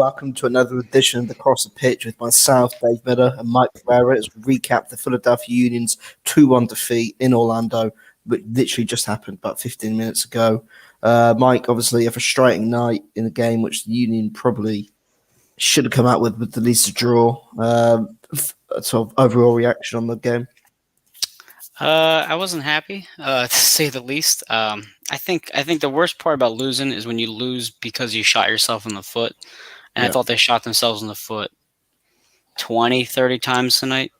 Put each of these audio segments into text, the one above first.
welcome to another edition of the Cross the Pitch with myself, Dave Miller, and Mike Pereira as we recap the Philadelphia Union's 2-1 defeat in Orlando, which literally just happened about 15 minutes ago. Mike, obviously a frustrating night in a game which the Union probably should have come out with at least a draw. Sort of overall reaction on the game. I wasn't happy, to say the least. I think the worst part about losing is when you lose because you shot yourself in the foot. And I thought they shot themselves in the foot 20, 30 times tonight.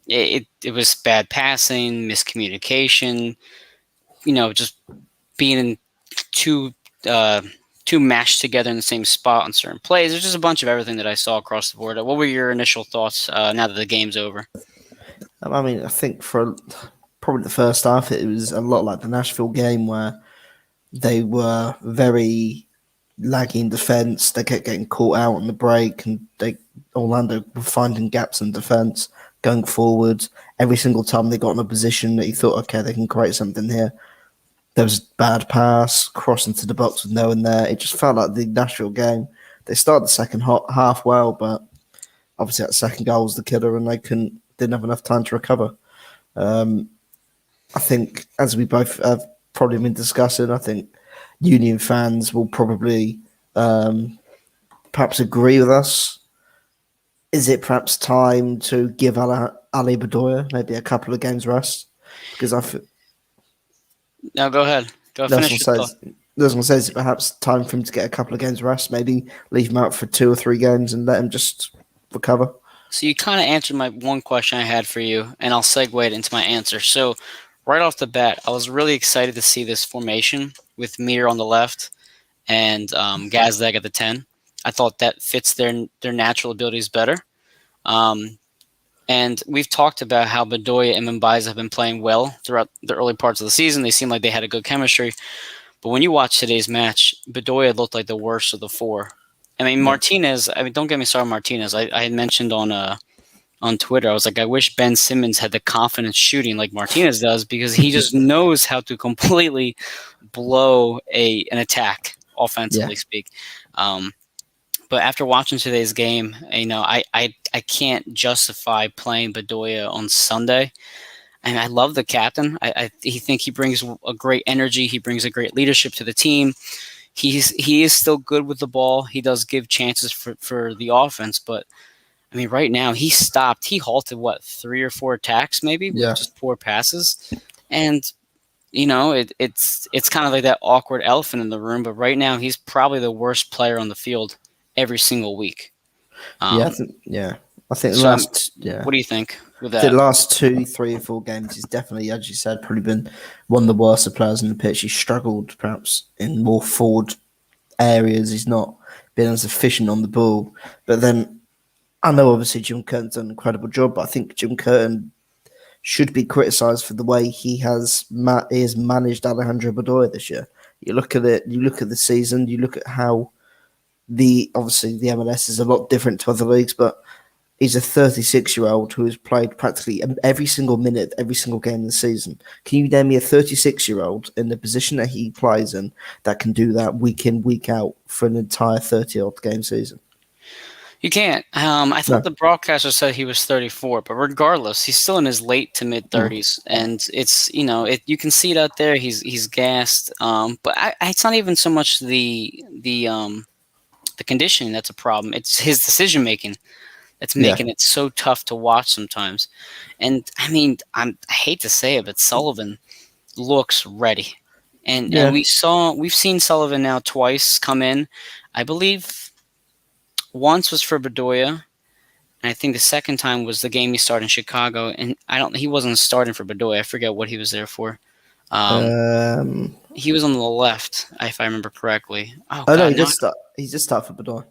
It was bad passing, miscommunication, just being too mashed together in the same spot on certain plays. There's just a bunch of everything that I saw across the board. What were your initial thoughts now that the game's over? I mean, I think for probably the first half, it was a lot like the Nashville game where they were very laggy in defence. They kept getting caught out on the break, and Orlando were finding gaps in defence going forward. Every single time they got in a position that you thought, okay, they can create something here, there was a bad pass, cross into the box with no one there. It just felt like the Nashville game. They started the second half well, but obviously that second goal was the killer, and they didn't have enough time to recover. I think, as we both have probably been discussing, I think Union fans will probably perhaps agree with us. Is it perhaps time to give Ali Bedoya maybe a couple of games rest? Because I feel... No, go ahead. Finish your thought. Is it perhaps time for him to get a couple of games rest? Maybe leave him out for 2 or 3 games and let him just recover? So you kind of answered my one question I had for you, and I'll segue it into my answer. So right off the bat, I was really excited to see this formation with Mir on the left and Gazdag at the 10. I thought that fits their natural abilities better. And we've talked about how Bedoya and Mbaiza have been playing well throughout the early parts of the season. They seemed like they had a good chemistry. But when you watch today's match, Bedoya looked like the worst of the 4. I mean, Martinez, don't get me started on Martinez. I had mentioned on Twitter, I was like, I wish Ben Simmons had the confidence shooting like Martinez does, because he just knows how to completely blow an attack, offensively speak. But after watching today's game, I can't justify playing Bedoya on Sunday. And I love the captain. I think he brings a great energy. He brings a great leadership to the team. He is still good with the ball. He does give chances for the offense, but I mean, right now he halted 3 or 4 attacks maybe with just poor passes, and it's kind of like that awkward elephant in the room. But right now he's probably the worst player on the field every single week. I think what do you think with that? The last 2, 3, or 4 games, he's definitely, as you said, probably been one of the worst of players in the pitch. He's struggled perhaps in more forward areas. He's not been as efficient on the ball. But then I know obviously Jim Curtin's done an incredible job, but I think Jim Curtin should be criticised for the way he has managed Alejandro Bedoya this year. You look at it, you look at the season, you look at how obviously the MLS is a lot different to other leagues, but he's a 36-year-old who has played practically every single minute, every single game of the season. Can you name me a 36-year-old in the position that he plays in that can do that week in, week out for an entire 30-odd game season? You can't. I thought the broadcaster said he was 34, but regardless, he's still in his late to mid 30s, and it's you can see it out there. He's gassed, but it's not even so much the conditioning that's a problem. It's his decision making. It's making it so tough to watch sometimes. And I mean, I hate to say it, but Sullivan looks ready. And we've seen Sullivan now twice come in. I believe once was for Bedoya, and I think the second time was the game he started in Chicago. And he wasn't starting for Bedoya. I forget what he was there for. He was on the left, if I remember correctly. No, he just started for Bedoya.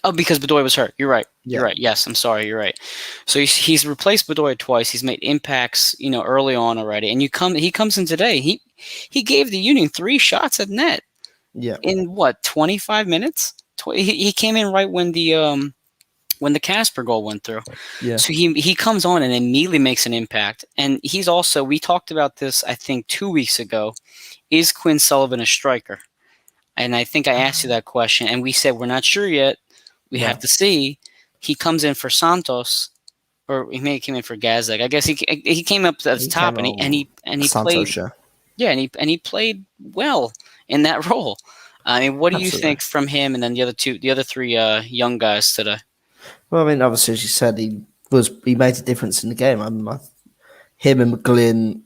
Oh, because Bedoya was hurt. You're right. You're right. Yes, I'm sorry. You're right. So he's replaced Bedoya twice. He's made impacts, early on already. And he comes in today. He gave the Union 3 shots at net. Yeah. In 25 minutes? He came in right when the Casper goal went through. Yeah. So he comes on and immediately makes an impact. And he's also, we talked about this, I think, 2 weeks ago. Is Quinn Sullivan a striker? And I think I asked you that question, and we said we're not sure yet. we Yeah, have to see. He comes in for Santos, or he may have came in for Gazdag. I guess he came up at the he top, came and on he played. Santos, yeah, Yeah, and he played well in that role. I mean, what do you absolutely. think from him, and then the other three young guys today? Well, I mean, obviously, as you said, he made a difference in the game. Him and McGlynn,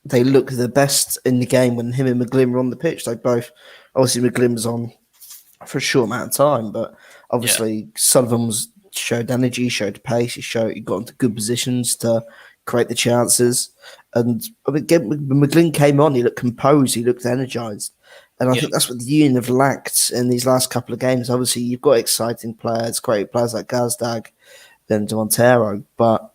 they look the best in the game when him and McGlynn were on the pitch. They both, obviously, McGlynn was on for a short amount of time, but Yeah, obviously Sullivan showed energy, showed pace, he got into good positions to create the chances. And I mean, when McGlynn came on, he looked composed, he looked energised. And I yeah, think that's what the Union have lacked in these last couple of games. Obviously, you've got exciting players, great players like Gazdag and Montero, but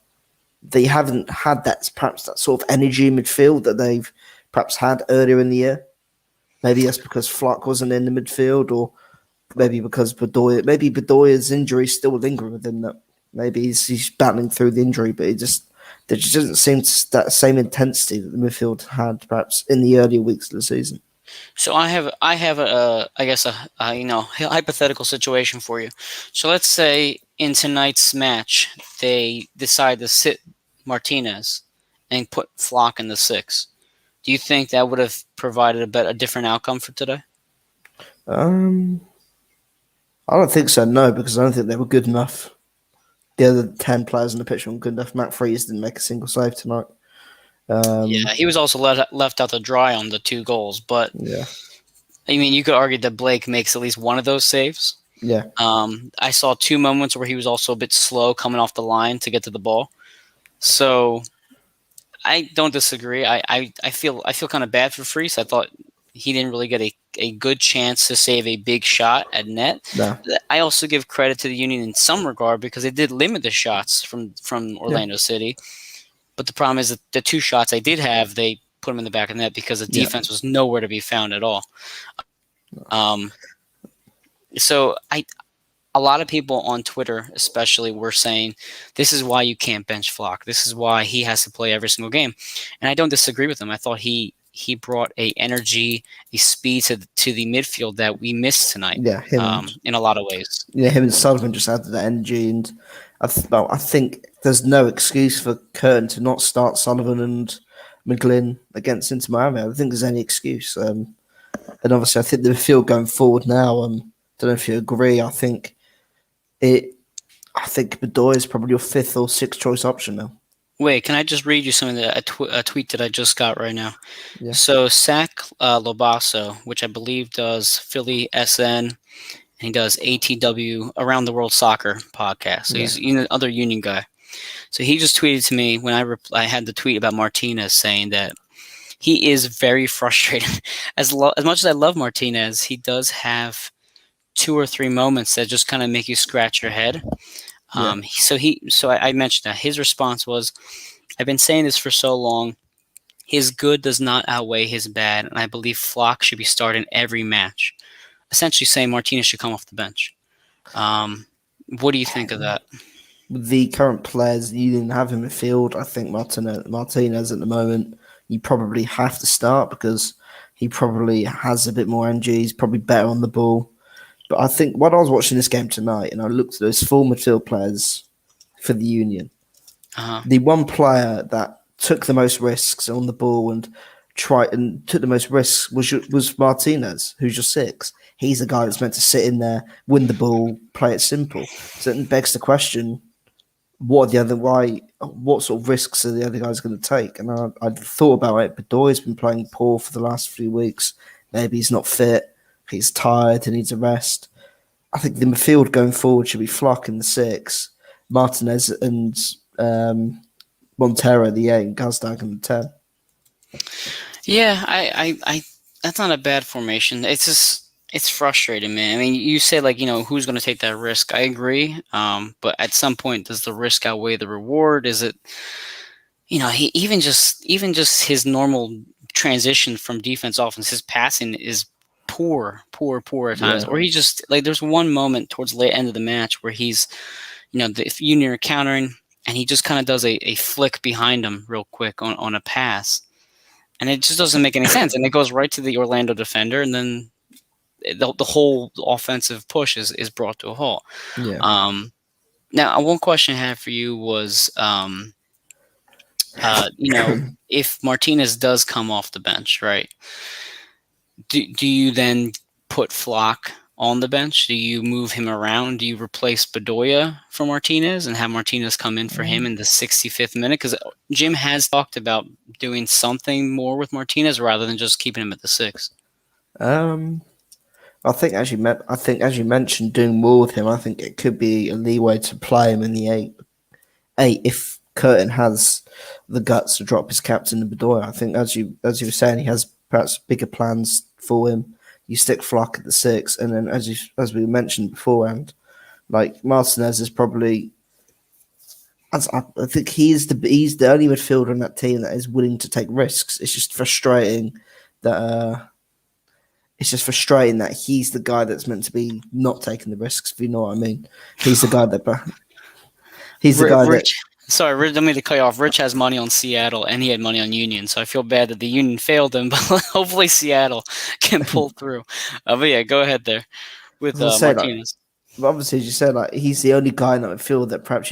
they haven't had perhaps that sort of energy in midfield that they've perhaps had earlier in the year. Maybe that's because Flock wasn't in the midfield, or maybe because Bedoya's injury is still lingering with him. That maybe he's battling through the injury, but there just doesn't seem that same intensity that the midfield had perhaps in the earlier weeks of the season. So I have I guess a hypothetical situation for you. So let's say in tonight's match they decide to sit Martinez and put Flock in the six. Do you think that would have provided a different outcome for today? Um, I don't think so. No, because I don't think they were good enough. The other 10 players on the pitch weren't good enough. Matt Freeze didn't make a single save tonight. Yeah, he was also left out to dry on the two goals. But Yeah, I mean, you could argue that Blake makes at least one of those saves. yeah, I saw two moments where he was also a bit slow coming off the line to get to the ball. So I don't disagree. I feel kind of bad for Freese. I thought he didn't really get a good chance to save a big shot at net. no, I also give credit to the Union in some regard because they did limit the shots from yeah, Orlando City. But the problem is that the two shots they did have, they put them in the back of the net because the yeah, defense was nowhere to be found at all. Um, so a lot of people on Twitter, especially, were saying this is why you can't bench Flock. This is why he has to play every single game, and I don't disagree with him. I thought he brought a energy, a speed to the midfield that we missed tonight, yeah. in a lot of ways. Him and Sullivan just added that energy, and I think there's no excuse for Curtin to not start Sullivan and McGlynn against Inter Miami. I don't think there's any excuse. And obviously, I think the field going forward now. Don't know if you agree. It. I think Bedoya is probably your fifth or sixth choice option now. Wait, can I just read you something a tweet that I just got right now? Yeah, So Sac Lobasso, which I believe does Philly SN, and he does ATW Around the World Soccer podcast. So yeah, he's another Union guy. So he just tweeted to me when I had the tweet about Martinez saying that he is very frustrated. As much as I love Martinez, he does have two or three moments that just kind of make you scratch your head. yeah, I mentioned that his response was, "I've been saying this for so long. His good does not outweigh his bad, and I believe Flock should be starting every match." Essentially saying Martinez should come off the bench. What do you think of that? with the current players you didn't have in the field, I think Martinez at the moment, you probably have to start because he probably has a bit more energy. He's probably better on the ball. But I think when I was watching this game tonight and I looked at those full midfield players for the Union, Uh-huh. the one player that took the most risks on the ball and took the most risks was Martinez, who's your six. He's the guy that's meant to sit in there, win the ball, play it simple. So it begs the question: what sort of risks are the other guys going to take? And I thought about it. Bedoya's been playing poor for the last few weeks. Maybe he's not fit. He's tired and needs a rest. I think the midfield going forward should be Flock in the six, Martinez and Montero the eight, and Gazdag in the 10. Yeah, I that's not a bad formation. It's just it's frustrating, man. I mean, you say like who's going to take that risk? I agree, but at some point, does the risk outweigh the reward? Is it he even just his normal transition from defense offense, his passing is poor at times, Yeah, or he just like there's one moment towards the late end of the match where he's the Union are countering and he just kind of does a flick behind him real quick on a pass. And it just doesn't make any sense. And it goes right to the Orlando defender, and then the whole offensive push is brought to a halt. Yeah. Um, Now, one question I had for you was, if Martinez does come off the bench, right? Do you then put Flock on the bench? Do you move him around? Do you replace Bedoya for Martinez and have Martinez come in for him in the 65th minute? Because Jim has talked about doing something more with Martinez rather than just keeping him at the six. Um, I think as you mentioned, doing more with him, I think it could be a leeway to play him in the eight if Curtin has the guts to drop his captain to Bedoya. I think as you were saying, he has perhaps bigger plans for him. You stick Flock at the six, and then as we mentioned beforehand, like Martinez is probably. I think he's the only midfielder in that team that is willing to take risks. That uh, it's just frustrating that he's the guy that's meant to be not taking the risks. If you know what I mean, he's the guy that he's the guy that. Rich, sorry, Rich, let me to cut you off. Rich has money on Seattle, and he had money on Union, so I feel bad that the Union failed him, but hopefully Seattle can pull through. But yeah, go ahead there with As I say, like Martinez. obviously, as you said, like he's the only guy in that midfield that perhaps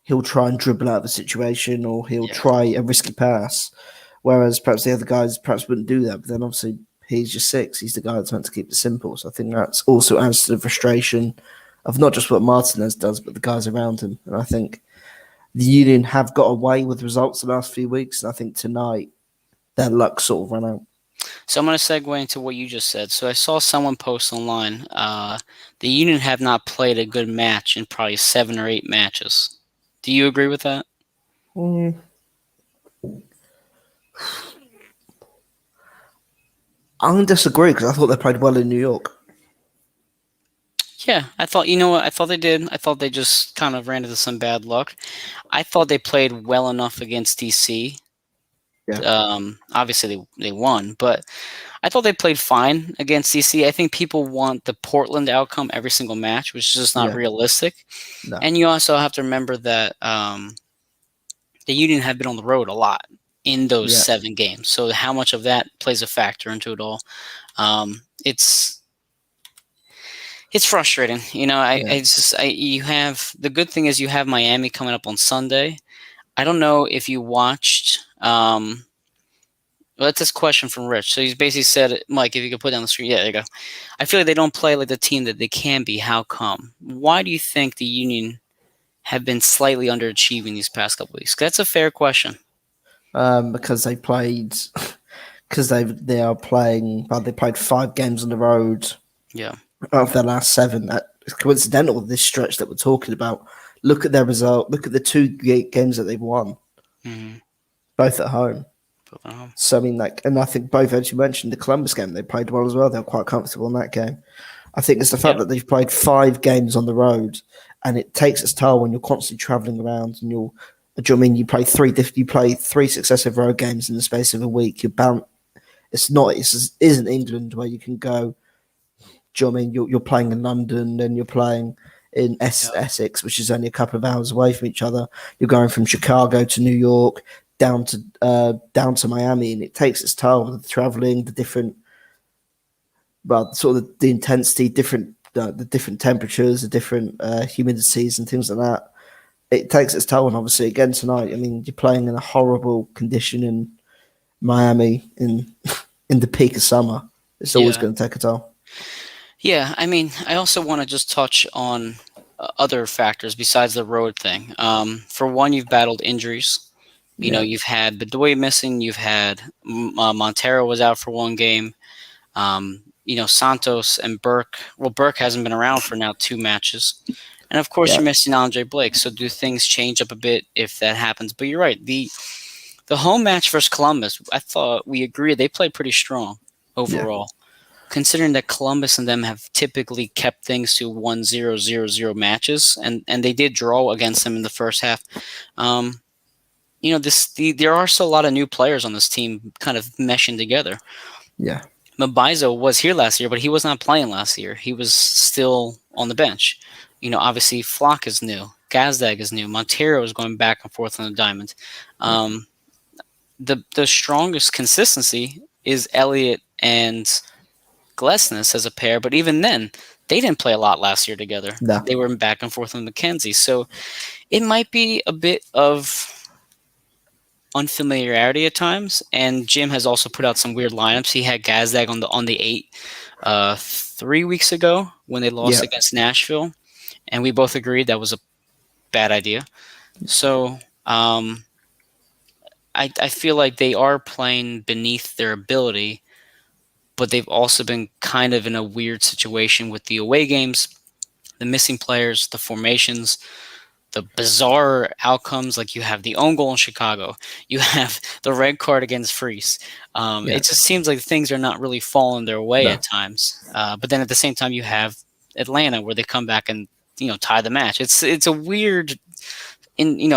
he'll try and dribble out of a situation or he'll Yeah. try a risky pass, whereas perhaps the other guys perhaps wouldn't do that. But then obviously he's just six. He's the guy that's meant to keep it simple. So I think that's also adds to the frustration of not just what Martinez does, but the guys around him. And I think the Union have got away with results the last few weeks, and I think tonight their luck sort of ran out. So I'm going to segue into what you just said. So I saw someone post online, the Union have not played a good match in probably 7 or 8 matches. Do you agree with that? Mm. I'm going to disagree because I thought they played well in New York. Yeah, I thought, you know what? I thought they did. I thought they just kind of ran into some bad luck. I thought they played well enough against DC. Yeah. Obviously, they won, but I thought they played fine against DC. I think people want the Portland outcome every single match, which is just not Yeah. realistic. No. And you also have to remember that the Union have been on the road a lot in those Yeah. 7 games. So how much of that plays a factor into it all? It's frustrating. You have the good thing is you have Miami coming up on Sunday. I don't know if you watched. Well, that's this question from Rich. So he's basically said, Mike, if you could put down the screen. Yeah, there you go. I feel like they don't play like the team that they can be. How come? Why do you think the Union have been slightly underachieving these past couple weeks? That's a fair question. Because they played, because they are playing. Well, they played 5 games on the road. Yeah. Of their last 7. It's coincidental this stretch that we're talking about. Look at their result. Look at the 2 games that they've won, both at home. So I mean, and I think both, as you mentioned, the Columbus game they played well as well. They were quite comfortable in that game. I think it's the fact that they've played 5 games on the road, and it takes its toll when you're constantly travelling around and you're. Do you know what I mean? You play 3 successive road games in the space of a week. You're bound. Isn't England where you can go. Do you know what I mean? You're playing in London, then you're playing in Essex, which is only a couple of hours away from each other. You're going from Chicago to New York, down to Miami, and it takes its toll. The traveling, the different, sort of the intensity, the different temperatures, the different humidities, and things like that. It takes its toll, and obviously, again tonight, I mean, you're playing in a horrible condition in Miami in the peak of summer. It's always going to take a toll. Yeah, I mean, I also want to just touch on other factors besides the road thing. For one, you've battled injuries. You've had Bedoya missing. You've had Montero was out for 1 game. Santos and Burke. Well, Burke hasn't been around for now 2 matches. And, of course, you're missing Andre Blake. So do things change up a bit if that happens? But you're right. The home match versus Columbus, I thought we agreed they played pretty strong overall. Considering that Columbus and them have typically kept things to 1-0-0-0 matches, and they did draw against them in the first half. There are still a lot of new players on this team kind of meshing together. Yeah. Mbaizo was here last year, but he was not playing last year. He was still on the bench. Obviously Flock is new. Gazdag is new. Montero is going back and forth on the diamond. The strongest consistency is Elliott and Glesnes as a pair, but even then, they didn't play a lot last year together. No. They were back and forth with McKenzie. So it might be a bit of unfamiliarity at times. And Jim has also put out some weird lineups. He had Gazdag on the 8 3 weeks ago when they lost Yeah. against Nashville, and we both agreed that was a bad idea. So I feel like they are playing beneath their ability, but they've also been kind of in a weird situation with the away games, the missing players, the formations, the bizarre outcomes. Like you have the own goal in Chicago, you have the red card against Freese. Yeah. It just seems like things are not really falling their way at No. times. But then at the same time, you have Atlanta where they come back and tie the match. It's a weird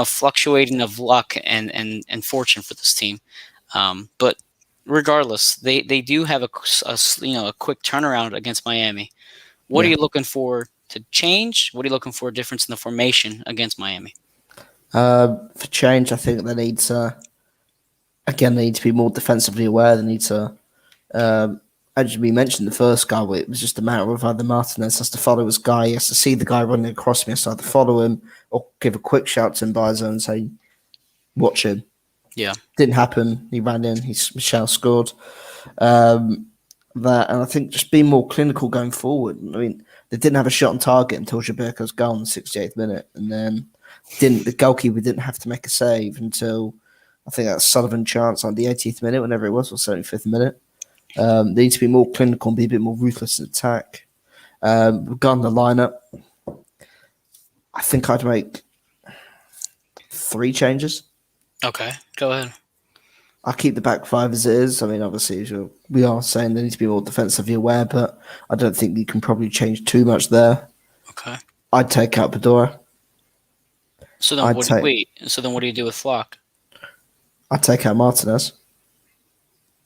fluctuating of luck and fortune for this team. But regardless, they do have a quick turnaround against Miami. What are Yeah. you looking for to change? What are you looking for a difference in the formation against Miami? For change, I think they need to again. They need to be more defensively aware. They need to. As we mentioned, the first goal, it was just a matter of either Martinez has to follow his guy, he has to see the guy running across me, he has to either follow him or give a quick shout to Mbiza and say, "Watch him." Yeah. Didn't happen. He ran in. Michelle scored. That, and I think just being more clinical going forward. I mean, they didn't have a shot on target until Jabirko's goal in the 68th minute, and then the goalkeeper didn't have to make a save until I think that's Sullivan chance on the 80th minute, whenever it was, or 75th minute. They need to be more clinical and be a bit more ruthless in attack. Regarding the lineup, I think I'd make 3 changes. Okay, go ahead. I'll keep the back 5 as it is. I mean, obviously, we are saying they need to be more defensively aware, but I don't think you can probably change too much there. Okay. I'd take out Bedora. So then, what do you do with Flock? I'd take out Martinez.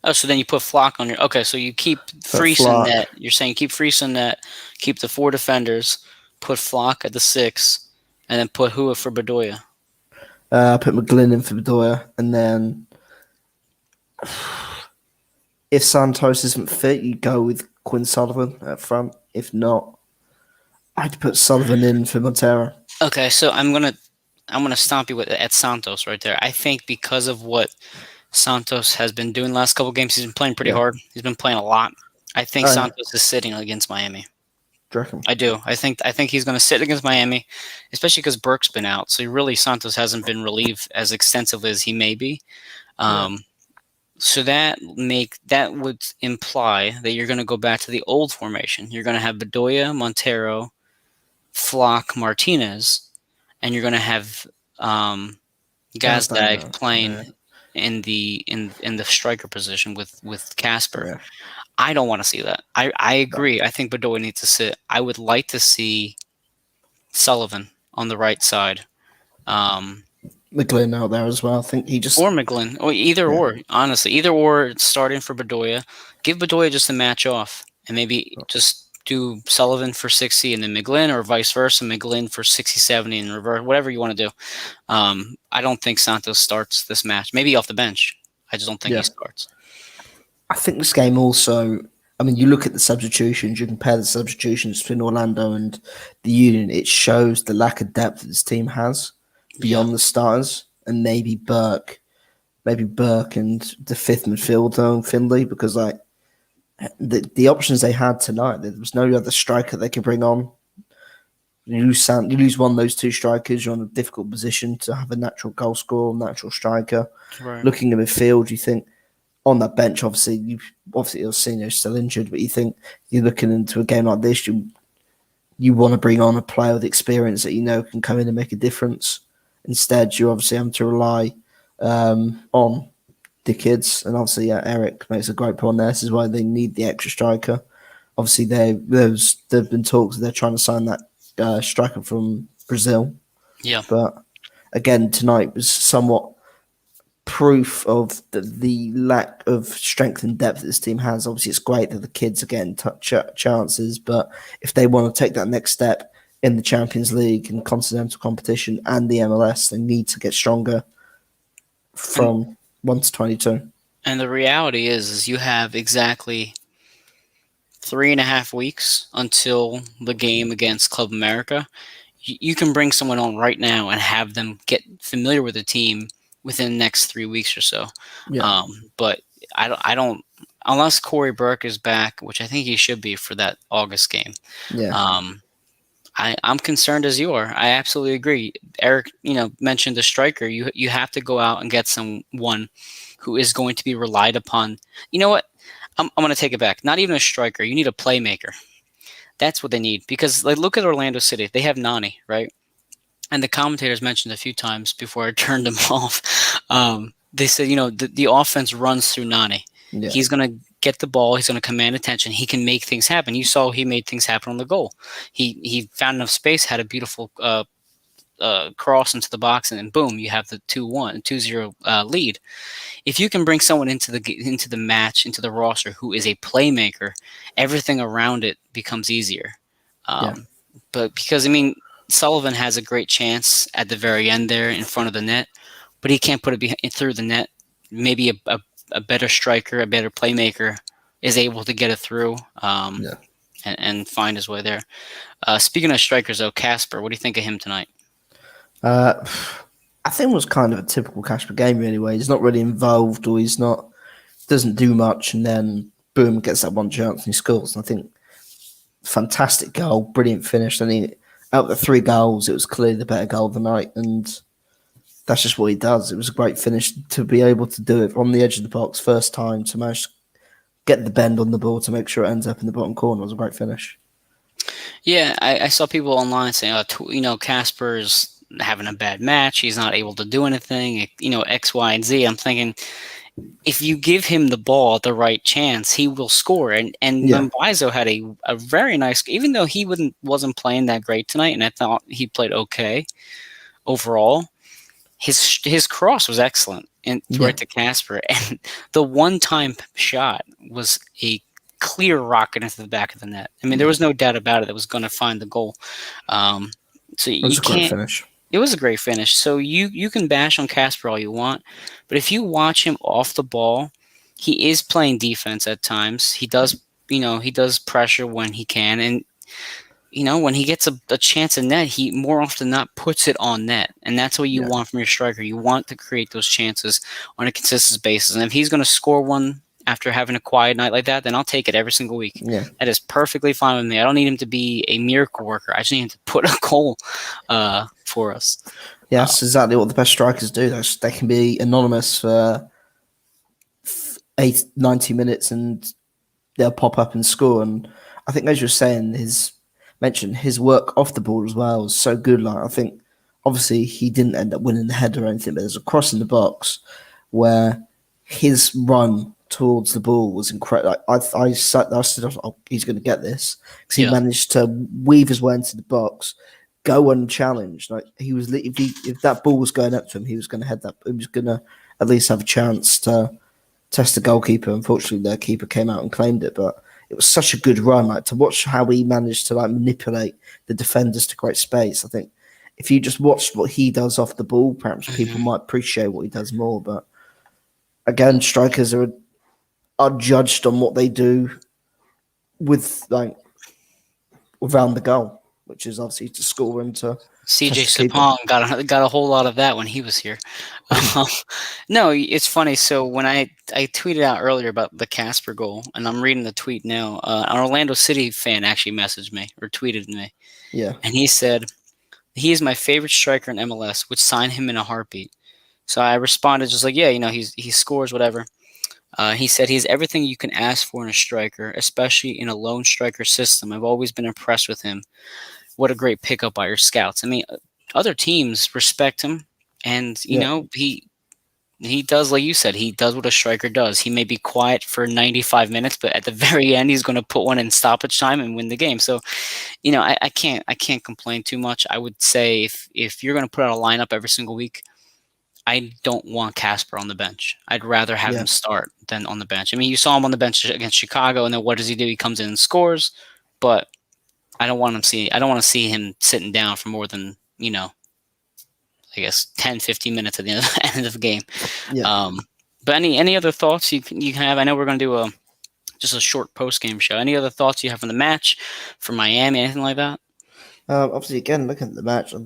Oh, so then you put Flock on your. Okay, so you keep Freese in net. You're saying keep Freese in net, keep the 4 defenders, put Flock at the 6, and then put Hua for Bedoya. Put McGlynn in for Bedoya, and then if Santos isn't fit, you go with Quinn Sullivan at front. If not, I'd put Sullivan in for Montero. Okay, so I'm gonna stomp you at Santos right there. I think because of what Santos has been doing the last couple of games, he's been playing pretty hard. He's been playing a lot. I think Santos is sitting against Miami. Do you reckon? I do. I think he's going to sit against Miami, especially because Burke's been out. So really, Santos hasn't been relieved as extensively as he may be. So that would imply that you're going to go back to the old formation. You're going to have Bedoya, Montero, Flock, Martinez, and you're going to have Gazdag playing in the striker position with Casper. Yeah. I don't want to see that. I agree. I think Bedoya needs to sit. I would like to see Sullivan on the right side. McGlynn out there as well. I think he just... Or McGlynn. Or either or, honestly. Either or starting for Bedoya. Give Bedoya just a match off. And maybe just do Sullivan for 60 and then McGlynn, or vice versa, McGlynn for 60, 70 and reverse, whatever you want to do. I don't think Santos starts this match. Maybe off the bench. I just don't think he starts. I think this game also, I mean, you look at the substitutions, you compare the substitutions between Orlando and the Union, it shows the lack of depth that this team has beyond the starters, and maybe Burke and the 5th midfielder, Finley, because like the options they had tonight, there was no other striker they could bring on. You lose one of those 2 strikers, you're in a difficult position to have a natural goal scorer, natural striker. Right. Looking at midfield, you think, on that bench, obviously, Orsino's still injured, but you think you're looking into a game like this, you want to bring on a player with experience that you know can come in and make a difference. Instead, you're obviously having to rely on the kids, and obviously Eric makes a great point there. This is why they need the extra striker. Obviously, there've been talks that they're trying to sign that striker from Brazil. Yeah, but again, tonight was somewhat proof of the lack of strength and depth that this team has. Obviously, it's great that the kids are getting chances, but if they want to take that next step in the Champions League and continental competition and the MLS, they need to get stronger from 1 to 22. And the reality is you have exactly 3.5 weeks until the game against Club America. You can bring someone on right now and have them get familiar with the team within the next 3 weeks or so. Yeah, But I don't, unless Corey Burke is back, which I think he should be for that August game. yeah, Um, I'm concerned as you are. I absolutely agree. Eric, mentioned the striker. You have to go out and get someone who is going to be relied upon. You know what? I'm going to take it back. Not even a striker. You need a playmaker. That's what they need because like look at Orlando City. They have Nani, right? And the commentators mentioned a few times before I turned them off. They said, the offense runs through Nani. yeah. He's going to get the ball. He's going to command attention. He can make things happen. You saw he made things happen on the goal. He found enough space, had a beautiful cross into the box, and then boom, you have the 2-1, 2-0 lead. If you can bring someone into the match, into the roster, who is a playmaker, everything around it becomes easier. Yeah. But because Sullivan has a great chance at the very end there in front of the net, but he can't put it through the net. Maybe a better striker, a better playmaker is able to get it through Yeah. and find his way there. Speaking of strikers, though, Casper, what do you think of him tonight? I think it was kind of a typical Casper game anyway. He's not really involved, or doesn't do much, and then boom, gets that one chance and he scores. And I think fantastic goal, brilliant finish. I mean, out of the 3 goals, it was clearly the better goal of the night, and that's just what he does. It was a great finish to be able to do it on the edge of the box first time, to manage to get the bend on the ball to make sure it ends up in the bottom corner. It was a great finish. Yeah, I saw people online saying, Casper's having a bad match. He's not able to do anything, X, Y, and Z. I'm thinking, if you give him the ball at the right chance, he will score. And Yeah. Mbaizo had a very nice, even though he wasn't playing that great tonight, and I thought he played okay overall. His cross was excellent and Yeah. right to Casper, and the one-time shot was a clear rocket into the back of the net. There was no doubt about it. That was going to find the goal. So It was you a great can't. finish. It was a great finish. So you can bash on Casper all you want, but if you watch him off the ball, he is playing defense at times. He does, he does pressure when he can, and when he gets a chance in net, he more often than not puts it on net, and that's what you Yeah. want from your striker. You want to create those chances on a consistent basis, and if he's going to score one after having a quiet night like that, then I'll take it every single week. Yeah. That is perfectly fine with me. I don't need him to be a miracle worker. I just need him to put a goal for us. Yeah, that's exactly what the best strikers do. They can be anonymous for 90 minutes and they'll pop up and score. And I think, as you're saying, his work off the ball as well was so good. Like, I think obviously he didn't end up winning the header or anything, but there's a cross in the box where his run towards the ball was incredible. I said, oh, he's going to get this, because he managed to weave his way into the box, go unchallenged. Like, he was, if that ball was going up to him, he was going to head that. He was going to at least have a chance to test the goalkeeper. Unfortunately, the keeper came out and claimed it, but it was such a good run. Like, to watch how he managed to manipulate the defenders to create space. I think if you just watched what he does off the ball, perhaps people might appreciate what he does more. But again, strikers are judged on what they do with around the goal, which is obviously to score and to CJ Sapong got a whole lot of that when he was here. No, it's funny. So when I tweeted out earlier about the Casper goal, and I'm reading the tweet now, an Orlando City fan actually messaged me or tweeted me. Yeah. And he said, he is my favorite striker in MLS, would sign him in a heartbeat. So I responded just like, yeah, he scores, whatever. He said he's everything you can ask for in a striker, especially in a lone striker system. I've always been impressed with him. What a great pickup by your scouts. Other teams respect him, and he does, like you said, he does what a striker does. He may be quiet for 95 minutes, but at the very end, he's going to put one in stoppage time and win the game. So, I can't complain too much. I would say if you're going to put out a lineup every single week, I don't want Casper on the bench. I'd rather have him start than on the bench. You saw him on the bench against Chicago, and then what does he do? He comes in and scores, but I don't want to see him sitting down for more than, I guess 10, 15 minutes at the end of the game. Yeah. But any other thoughts you can have? I know we're going to do just a short post game show. Any other thoughts you have on the match for Miami, anything like that? Obviously, again, looking at the match, I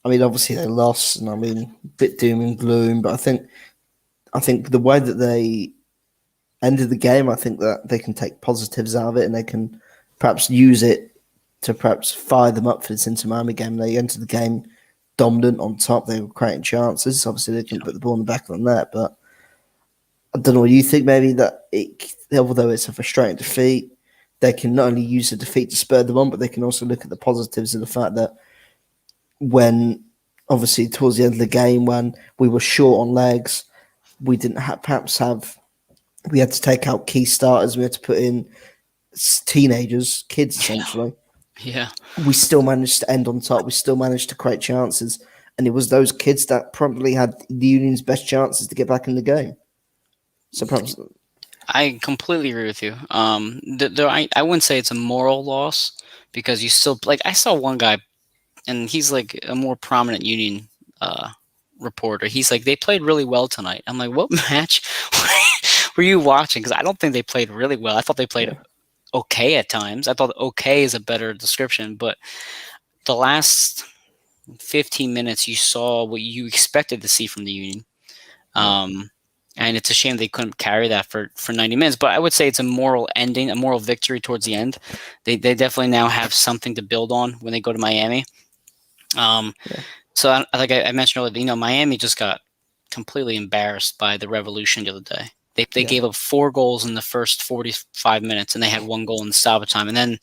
mean, obviously they lost, and I mean, bit doom and gloom. But I think the way that they ended the game, I think that they can take positives out of it, and they can perhaps use it to perhaps fire them up for this Inter Miami game. They entered the game dominant on top. They were creating chances. Obviously, they couldn't put the ball in the back of the net, but I don't know. You think maybe that although it's a frustrating defeat, they can not only use the defeat to spur them on, but they can also look at the positives of the fact that when obviously towards the end of the game, when we were short on legs, we didn't perhaps have we had to take out key starters. We had to put in teenagers, kids essentially. Yeah. We still managed to end on top. We still managed to create chances, and it was those kids that probably had the Union's best chances to get back in the game. So perhaps, I completely agree with you. I wouldn't say it's a moral loss because you still like. I saw one guy, and he's like a more prominent Union uh, reporter. He's like, they played really well tonight. I'm like, what match were you watching? Because I don't think they played really well. I thought they played yeah, okay at times. I thought okay is a better description, but the last 15 minutes, you saw what you expected to see from the Union. yeah, Um, and it's a shame they couldn't carry that for 90 minutes. But I would say it's a moral ending, a moral victory towards the end. They definitely now have something to build on when they go to Miami. Um, yeah, so like I mentioned earlier, Miami just got completely embarrassed by the Revolution the other day. They yeah. gave up 4 goals in the first 45 minutes, and they had 1 goal in the stoppage time. And then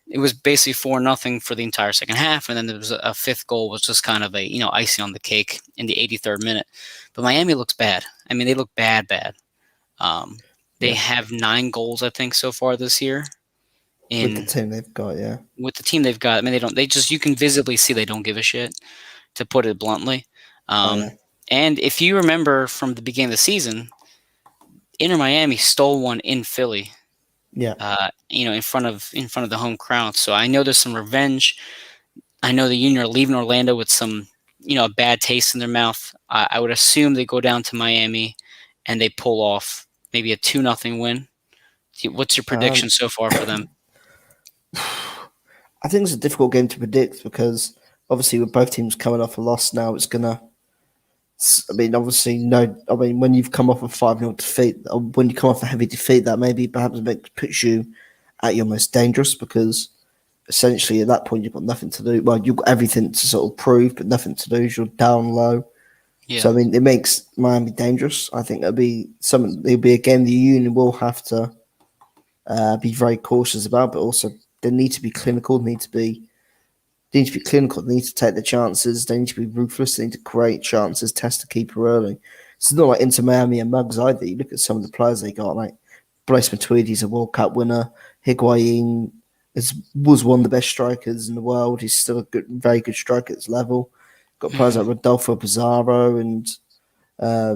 it was basically 4-0 for the entire second half, and then there was a fifth goal was just kind of a icing on the cake in the 83rd minute. But Miami looks bad. I mean, they look bad. Um, they Yeah. have 9 goals, I think, so far this year. With the In team they've got, yeah, with the team they've got, I mean, they don't. They just you can visibly see they don't give a shit, to put it bluntly. oh yeah, And if you remember from the beginning of the season, Inter Miami stole one in Philly, yeah. in front of the home crowd. So I know there's some revenge. I know the Union are leaving Orlando with some, a bad taste in their mouth. I would assume they go down to Miami and they pull off maybe a 2-0 win. What's your prediction Um, so far for them? I think it's a difficult game to predict because obviously with both teams coming off a loss now, it's gonna. I mean, obviously, no. I mean, when you've come off a 5-0 defeat, or when you come off a heavy defeat, that maybe perhaps puts you at your most dangerous because essentially at that point you've got nothing to do. Well, you've got everything to sort of prove, but nothing to lose. You're down low. Yeah. So I mean, it makes Miami dangerous. I think it'll be a game the Union will have to be very cautious about, but also they need to be clinical. They need to be clinical. They need to take the chances. They need to be ruthless. They need to create chances, test the keeper early. It's not like Inter Miami and Mugs either. You look at some of the players they got, like Blaise Matuidi's a World Cup winner. Higuain was one of the best strikers in the world. He's still a very good striker at his level. Got players Mhm. like Rodolfo Pizarro and uh,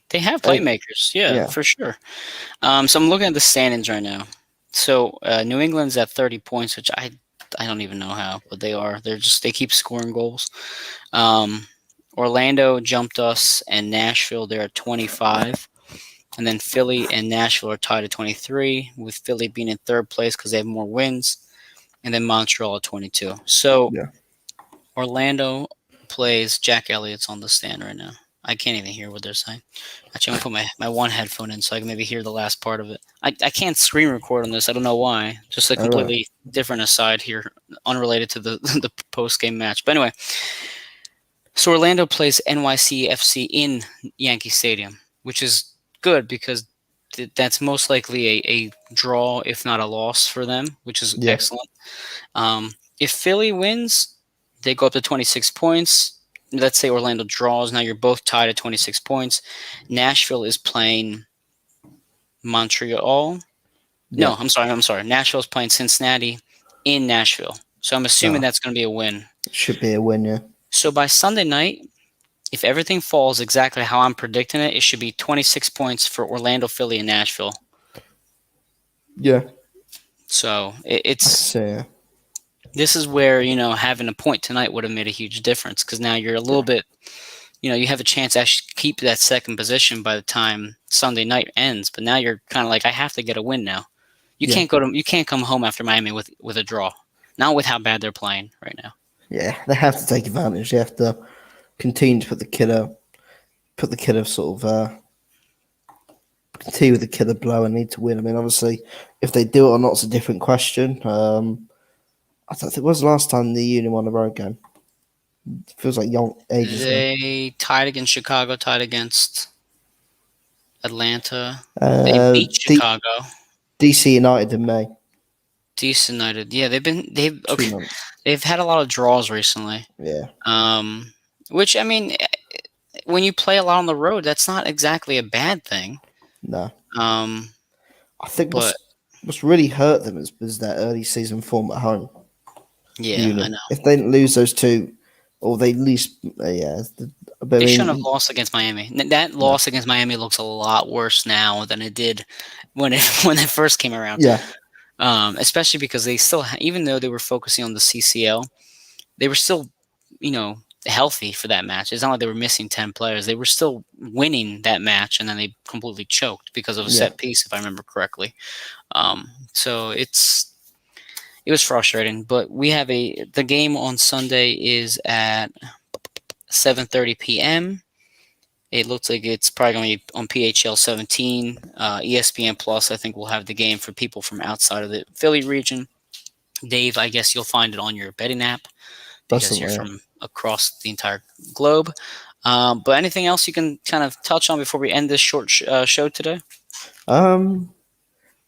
They have uh, playmakers, yeah, yeah, for sure. So I'm looking at the standings right now. So New England's at 30 points, which I don't even know how, but they are. They keep scoring goals. Um, Orlando jumped us, and Nashville they're at 25, and then Philly and Nashville are tied at 23, with Philly being in third place because they have more wins, and then Montreal at 22. So yeah. Orlando plays Jack Elliott's on the stand right now. I can't even hear what they're saying. Actually, I'm gonna put my one headphone in so I can maybe hear the last part of it. I can't screen record on this. I don't know why. Just a All right. completely different aside here, unrelated to the the post game match. But anyway, so Orlando plays NYCFC in Yankee Stadium, which is good because that's most likely a draw, if not a loss, for them, which is Yeah, excellent. If Philly wins, they go up to 26 points. Let's say Orlando draws. Now you're both tied at 26 points. Nashville is playing Montreal. yeah. No, I'm sorry. I'm sorry. Nashville's playing Cincinnati in Nashville. So I'm assuming No, that's going to be a win. it should be a win. Yeah, So by Sunday night, if everything falls exactly how I'm predicting it, it should be 26 points for Orlando, Philly, and Nashville. yeah. So I can it's say yeah. this is where having a point tonight would have made a huge difference because now you're a little Yeah. bit you have a chance to actually keep that second position by the time Sunday night ends. But now you're kind of like, I have to get a win now. Yeah, You can't come home after Miami with a draw, not with how bad they're playing right now. yeah, they have to take advantage. They have to continue to put the killer sort of continue with the killer blow and need to win. I mean, obviously, if they do it or not is a different question. I don't think it was the last time the Union won a road game. It feels like young ages ago. They tied against Chicago, tied against Atlanta. They Uh, beat D- Chicago. DC United in May, DC United. Yeah, they've two okay. months. They've had a lot of draws recently. Yeah, Um, which I mean, when you play a lot on the road, that's not exactly a bad thing. no. Um, I think but what's really hurt them is their early season form at home. yeah, I Union. know If they didn't lose those two, or they lose, yeah. But I they shouldn't have mean, lost against Miami. That no. loss against Miami looks a lot worse now than it did when it when it first came around. Yeah, Especially because they still, even though they were focusing on the CCL, they were still, healthy for that match. It's not like they were missing 10 players. They were still winning that match, and then they completely choked because of a yeah. set piece, if I remember correctly. So it was frustrating. But we have the game on Sunday is at 7:30 p.m. It looks like it's probably going to be on PHL 17, ESPN Plus. I think we'll have the game for people from outside of the Philly region. Dave, I guess you'll find it on your betting app because you're Possibly. Yeah. from across the entire globe. But anything else you can kind of touch on before we end this short show today? Um,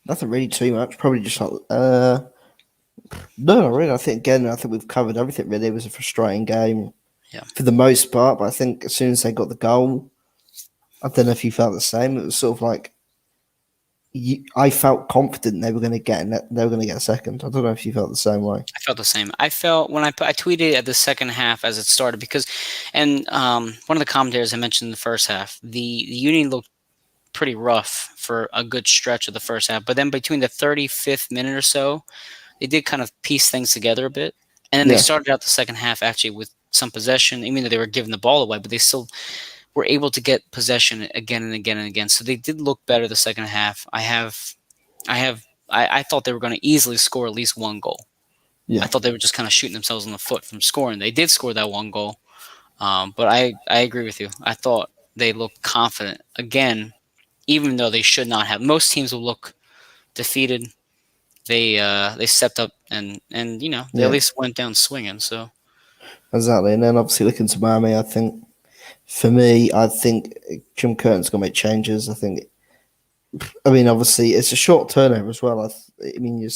Nothing really too much. Probably just like no, not really. I think we've covered everything. Really, it was a frustrating game Yeah. for the most part. But I think as soon as they got the goal, I don't know if you felt the same. It was sort of like I felt confident they were going to they were going to get a second. I don't know if you felt the same way. I felt the same. I felt when I tweeted at the second half as it started because, and one of the commentators I mentioned in the first half, the Union looked pretty rough for a good stretch of the first half, but then between the 35th minute or so, they did kind of piece things together a bit, and then they Yeah, started out the second half actually with some possession, even though they were giving the ball away, but they still were able to get possession again and again and again. So they did look better the second half. I thought they were going to easily score at least one goal. I yeah, thought they were just kind of shooting themselves in the foot from scoring. They did score that one goal, but I agree with you. I thought they looked confident again, even though they should not have. Most teams will look defeated. They stepped up and they at yeah, least went down swinging. So exactly. And then obviously looking to Miami, I think for me, I think Jim Curtin's going to make changes. I mean, obviously it's a short turnover as well. I mean, you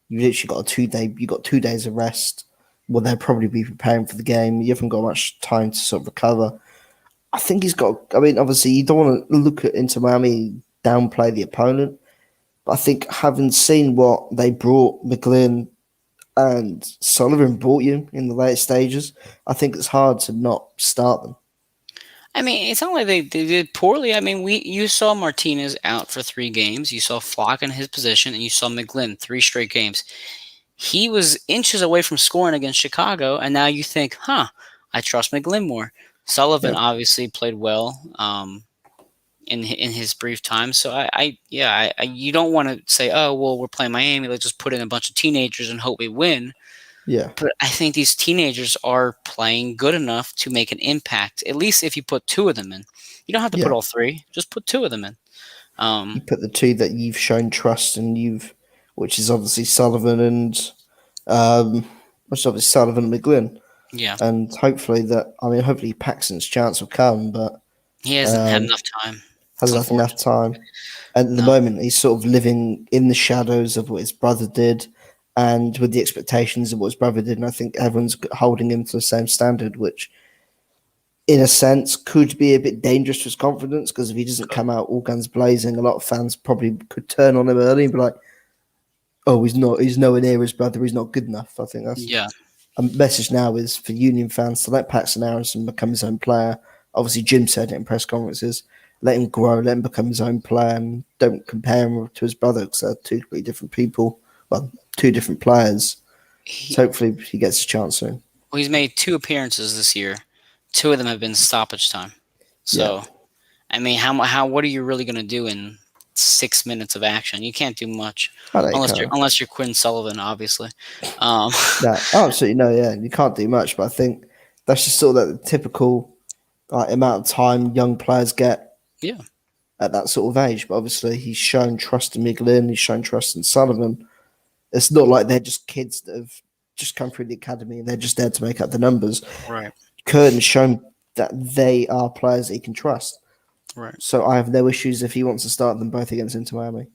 literally got you got 2 days of rest. Well, they'll probably be preparing for the game. You haven't got much time to sort of recover. I think he's got. I mean, obviously, you don't want to look at Inter Miami downplay the opponent, but I think having seen what they brought McGlynn and Sullivan brought you in the later stages, I think it's hard to not start them. I mean, it's not like they did poorly. I mean, you saw Martinez out for 3 games. You saw Flock in his position, and you saw McGlynn 3 straight games. He was inches away from scoring against Chicago, and now you think, I trust McGlynn more. Sullivan Yeah, obviously played well in his brief time. So you don't want to say, oh well, we're playing Miami, let's just put in a bunch of teenagers and hope we win. yeah, But I think these teenagers are playing good enough to make an impact. At least if you put 2 of them in, you don't have to put yeah. all 3. Just put 2 of them in. You Um, put the two that you've shown trust and which is obviously Sullivan and um, which is obviously Sullivan and McGlynn. yeah, And hopefully Paxton's chance will come, but he hasn't had um, enough time. It's hasn't had enough unfortunate. time. And at the No. moment, he's sort of living in the shadows of what his brother did, and with the expectations of what his brother did. And I think everyone's holding him to the same standard, which, in a sense, could be a bit dangerous to his confidence. Because if he doesn't come out all guns blazing, a lot of fans probably could turn on him early and be like, "Oh, he's nowhere near his brother. He's not good enough." I think that's Yeah. a message now is for Union fans to let Paxton Harrison become his own player. Obviously, Jim said it in press conferences. Let him grow, let him become his own player, and don't compare him to his brother because they're two completely different people. Well, two different players. He, So hopefully he gets a chance soon. well, he's made 2 appearances this year two of them have been stoppage time. Yeah, So I mean, how what are you really going to do in 6 minutes of action? You can't do much I know you can't. unless you're Quinn Sullivan, obviously. Um, No, absolutely no. Yeah, you can't do much. But I think that's just sort of the typical amount of time young players get yeah, at that sort of age. But obviously, he's shown trust in Miglin. He's shown trust in Sullivan. It's not like they're just kids that have just come through the academy and they're just there to make up the numbers. right, Curtin's shown that they are players that he can trust. right. So I have no issues if he wants to start them both against Inter Miami.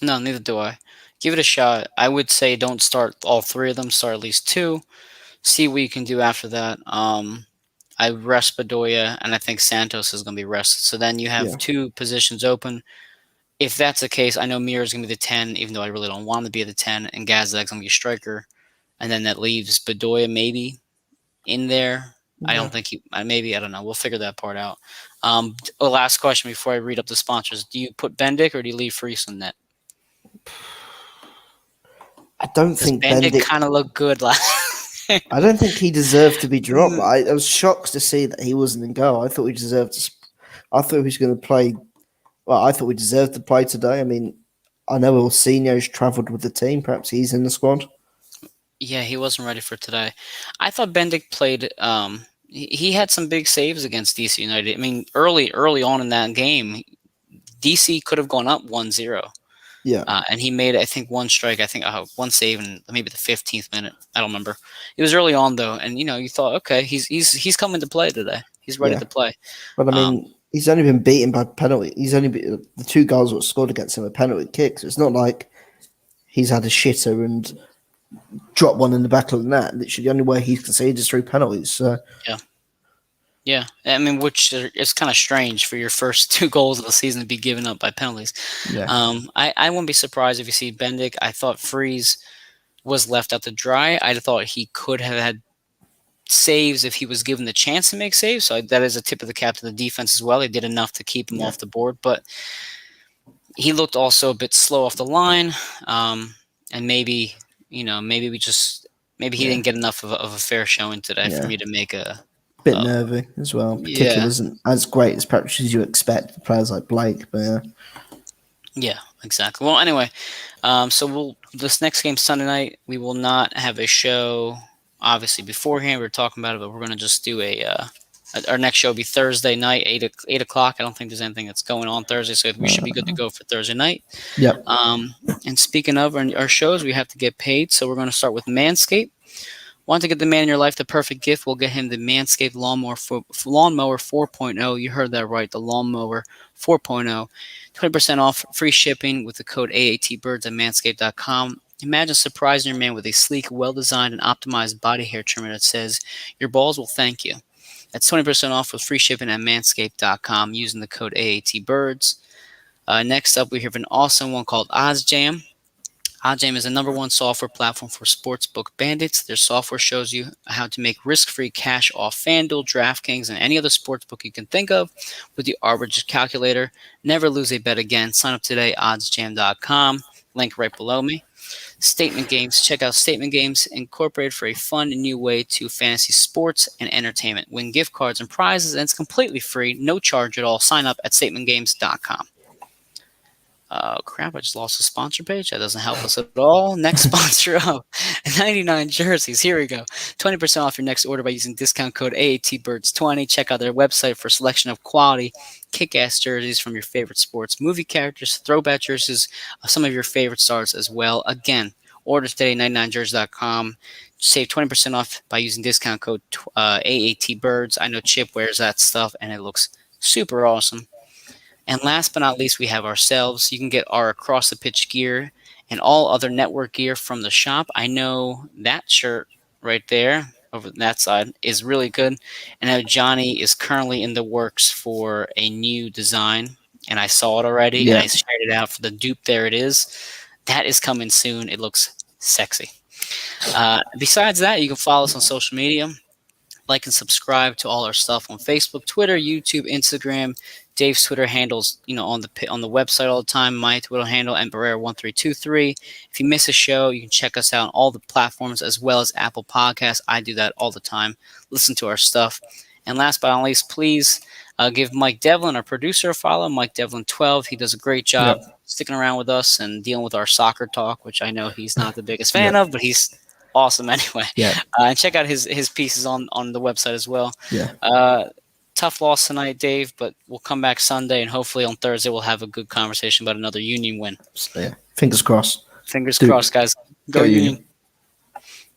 No, neither do I. Give it a shot. I would say don't start all three of them. Start at least two. See what you can do after that. I rest Bedoya, and I think Santos is going to be rested. So then you have Yeah, two positions open. If that's the case, I know Mir is going to be the 10, even though I really don't want him to be the 10, and Gazag's going to be a striker. And then that leaves Bedoya maybe in there. I yeah. don't think he, maybe, I don't know. We'll figure that part out. A last question before I read up the sponsors. Do you put Bendik or do you leave Freese in net? I don't Because think Bendik Bendik. kind of looked good last. I don't think he deserved to be dropped. I was shocked to see that he wasn't in goal. I thought he deserved to. I thought he was going to play. Well, I thought we deserved to play today. I mean, I know Orsinho's travelled with the team. Perhaps he's in the squad. Yeah, he wasn't ready for today. I thought Bendik played. He had some big saves against DC United. I mean, early on in that game, DC could have gone up 1-0. Yeah, And he made, I think, one strike. I think one save in maybe the 15th minute. I don't remember. It was early on though, and you thought, okay, he's coming to play today. He's ready yeah. to play. But I Um, mean, he's only been beaten by penalty. The two goals that were scored against him are penalty kicks. It's not like he's had a shitter and dropped one in the back of the net. Literally, the only way he's conceded is through penalties. So yeah, yeah. I mean, which is kind of strange for your first two goals of the season to be given up by penalties. yeah, I wouldn't be surprised if you see Bendik. I thought Freeze was left out to dry. I thought he could have had saves if he was given the chance to make saves. So that is a tip of the cap to the defense as well. They did enough to keep him yeah, off the board, but he looked also a bit slow off the line. And maybe maybe he yeah, didn't get enough of a fair showing today for yeah. me to make Bit a nervy as well. Particularly yeah. wasn't as great as perhaps as you expect. Players like Blake, but yeah. Yeah, exactly. Well, anyway, so this next game Sunday night. We will not have a show. Obviously, beforehand we were talking about it, but we're going to just do our next show will be Thursday night, 8 o'clock. I don't think there's anything that's going on Thursday, so we should be good to go for Thursday night. Yep. And speaking of our shows, we have to get paid, so we're going to start with Manscaped. Want to get the man in your life the perfect gift? We'll get him the Manscaped Lawnmower 4.0. You heard that right, the Lawnmower 4.0. 20% off, free shipping with the code AATBirds at manscaped.com. Imagine surprising your man with a sleek, well-designed, and optimized body hair trimmer that says, your balls will thank you. That's 20% off with free shipping at manscaped.com using the code AATBirds. Next up, we have an awesome one called OddsJam. OddsJam is the number one software platform for sportsbook bandits. Their software shows you how to make risk-free cash off FanDuel, DraftKings, and any other sportsbook you can think of with the Arbitrage Calculator. Never lose a bet again. Sign up today, oddsjam.com. Link right below me. Statement Games. Check out Statement Games Incorporated for a fun new way to fantasy sports and entertainment. Win gift cards and prizes, and it's completely free, no charge at all. Sign up at statementgames.com. Crap, I just lost the sponsor page. That doesn't help us at all. Next sponsor up, 99 jerseys. Here we go. 20% off your next order by using discount code AATBirds20. Check out their website for a selection of quality, kick-ass jerseys from your favorite sports, movie characters, throwback jerseys, some of your favorite stars as well. Again, order today, 99jerseys.com. Save 20% off by using discount code AATBirds. I know Chip wears that stuff, and it looks super awesome. And last but not least, we have ourselves. You can get our Across the Pitch gear and all other network gear from the shop. I know that shirt right there over that side is really good. And now Johnny is currently in the works for a new design. And I saw it already, and I Yeah. shared it out for the dupe. There it is. That is coming soon. It looks sexy. Besides that, you can follow us on social media. Like and subscribe to all our stuff on Facebook, Twitter, YouTube, Instagram. Dave's Twitter handles, on the website all the time. My Twitter handle, Emperor1323. If you miss a show, you can check us out on all the platforms as well as Apple Podcasts. I do that all the time. Listen to our stuff. And last but not least, please give Mike Devlin, our producer, a follow. Mike Devlin 12. He does a great job sticking around with us and dealing with our soccer talk, which I know he's not the biggest fan of, but he's awesome anyway. Yeah. And check out his pieces on the website as well. Yeah. Tough loss tonight, Dave, but we'll come back Sunday, and hopefully on Thursday we'll have a good conversation about another Union win. So, yeah. Fingers crossed. Fingers crossed, guys. Go Union.